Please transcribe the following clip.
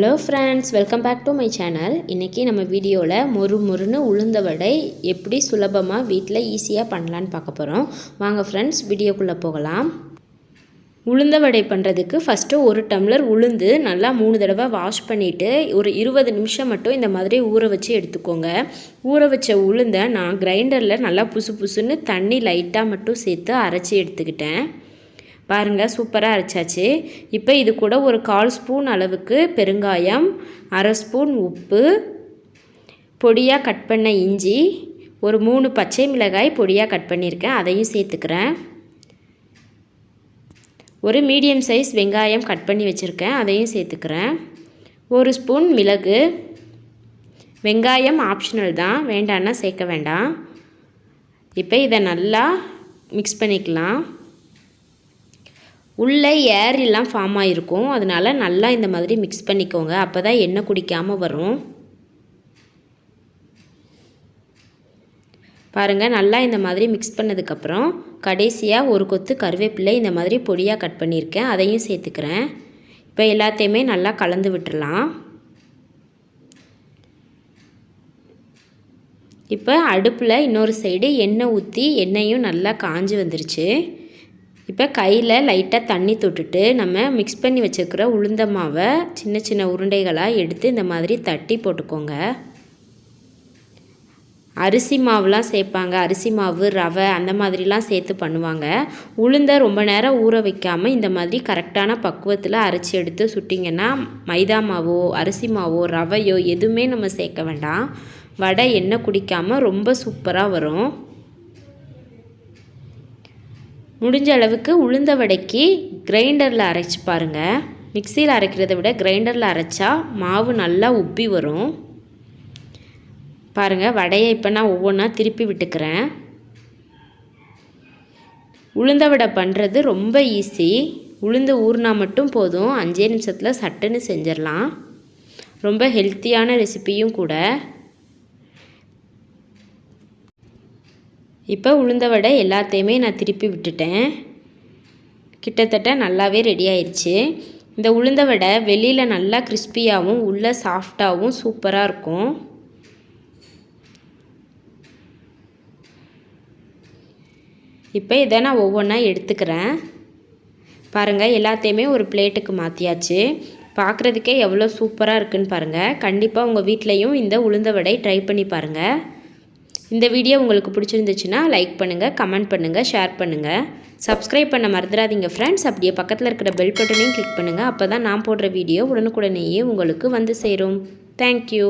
Hello friends, welcome back to my channel. இன்றைக்கி நம்ம வீடியோவில் மொறுன்னு உளுந்த வடை எப்படி சுலபமாக வீட்டில் ஈஸியாக பண்ணலான்னு பார்க்க போகிறோம். வாங்க ஃப்ரெண்ட்ஸ், வீடியோக்குள்ளே போகலாம். உளுந்த வடை பண்ணுறதுக்கு ஃபஸ்ட்டு 1 டம்ளர் உளுந்து நல்லா 3 தடவை வாஷ் பண்ணிவிட்டு ஒரு 20 நிமிஷம் மட்டும் இந்த மாதிரி ஊற வச்சு எடுத்துக்கோங்க. ஊற வச்ச உளுந்தை நான் கிரைண்டரில் நல்லா புசுன்னு தண்ணி லைட்டாக மட்டும் சேர்த்து அரைச்சி எடுத்துக்கிட்டேன். பாருங்கள், சூப்பராக அரைச்சாச்சு. இப்போ இது கூட ஒரு 1/4 ஸ்பூன் அளவுக்கு பெருங்காயம், 1/2 ஸ்பூன் உப்பு, பொடியாக கட் பண்ண இஞ்சி, ஒரு 3 பச்சை மிளகாய் பொடியாக கட் பண்ணியிருக்கேன், அதையும் சேர்த்துக்கிறேன். ஒரு மீடியம் சைஸ் வெங்காயம் கட் பண்ணி வச்சுருக்கேன், அதையும் சேர்த்துக்கிறேன். 1 ஸ்பூன் மிளகு. வெங்காயம் ஆப்ஷனல் தான், வேண்டான்னா சேர்க்க வேண்டாம். இப்போ இதை நல்லா மிக்ஸ் பண்ணிக்கலாம். உள்ளே ஏர் எல்லாம் ஃபார்ம் ஆகிருக்கும், அதனால் நல்லா இந்த மாதிரி மிக்ஸ் பண்ணிக்கோங்க. அப்போ தான் எண்ணெய் குடிக்காமல் வரும். பாருங்கள், நல்லா இந்த மாதிரி மிக்ஸ் பண்ணதுக்கப்புறம் கடைசியாக ஒரு கொத்து கருவேப்பிலை இந்த மாதிரி பொடியாக கட் பண்ணியிருக்கேன், அதையும் சேர்த்துக்கிறேன். இப்போ எல்லாத்தையுமே நல்லா கலந்து விட்டுடலாம். இப்போ அடுப்பில் இன்னொரு சைடு எண்ணெய் ஊற்றி எண்ணெயும் நல்லா காஞ்சி வந்துருச்சு. இப்போ கையில் லைட்டாக தண்ணி தொட்டுட்டு நம்ம மிக்ஸ் பண்ணி வச்சுருக்கிற உளுந்த மாவை சின்ன உருண்டைகளாக எடுத்து இந்த மாதிரி தட்டி போட்டுக்கோங்க. அரிசி மாவுலாம் சேர்ப்பாங்க, அரிசி மாவு, ரவை அந்த மாதிரிலாம் சேர்த்து பண்ணுவாங்க. உளுந்தை ரொம்ப நேரம் ஊற வைக்காமல் இந்த மாதிரி கரெக்டான பக்குவத்தில் அரைச்சி எடுத்து சுட்டிங்கன்னா மைதா மாவோ அரிசி மாவோ ரவையோ எதுவுமே நம்ம சேர்க்க வேண்டாம். வடை எண்ணெய் குடிக்காமல் ரொம்ப சூப்பராக வரும். முடிஞ்ச அளவுக்கு உளுந்த வடைக்கு கிரைண்டரில் அரைச்சி பாருங்கள். மிக்சியில் அரைக்கிறத விட கிரைண்டரில் அரைச்சா மாவு நல்லா உப்பி வரும். பாருங்கள், வடையை இப்போ நான் ஒவ்வொன்றா திருப்பி விட்டுக்கிறேன். உளுந்த வடை பண்ணுறது ரொம்ப ஈஸி. உளுந்து ஊறினா மட்டும் போதும், 5 நிமிஷத்தில் சட்டுன்னு செஞ்சிடலாம். ரொம்ப ஹெல்த்தியான ரெசிபியும் கூட. இப்போ உளுந்த வடை எல்லாத்தையுமே நான் திருப்பி விட்டுட்டேன். கிட்டத்தட்ட நல்லாவே ரெடி ஆயிடுச்சு. இந்த உளுந்த வடை வெளியில் நல்லா கிறிஸ்பியாகவும் உள்ளே சாஃப்டாகவும் சூப்பராக இருக்கும். இப்போ இதை நான் ஒவ்வொன்றா எடுத்துக்கிறேன். பாருங்கள், எல்லாத்தையுமே ஒரு பிளேட்டுக்கு மாற்றியாச்சு. பார்க்குறதுக்கே எவ்வளோ சூப்பராக இருக்குன்னு பாருங்கள். கண்டிப்பாக உங்கள் வீட்லேயும் இந்த உளுந்த வடை ட்ரை பண்ணி பாருங்கள். இந்த வீடியோ உங்களுக்கு பிடிச்சிருந்துச்சுன்னா லைக் பண்ணுங்கள், கமெண்ட் பண்ணுங்கள், ஷேர் பண்ணுங்கள். சப்ஸ்கிரைப் பண்ண மறந்துடாதீங்க ஃப்ரெண்ட்ஸ். அப்படியே பக்கத்தில் இருக்கிற பெல் பட்டனையும் கிளிக் பண்ணுங்கள். அப்போ தான் நான் போடுற வீடியோ உடனுக்குடனேயே உங்களுக்கு வந்து சேரும். தேங்க்யூ.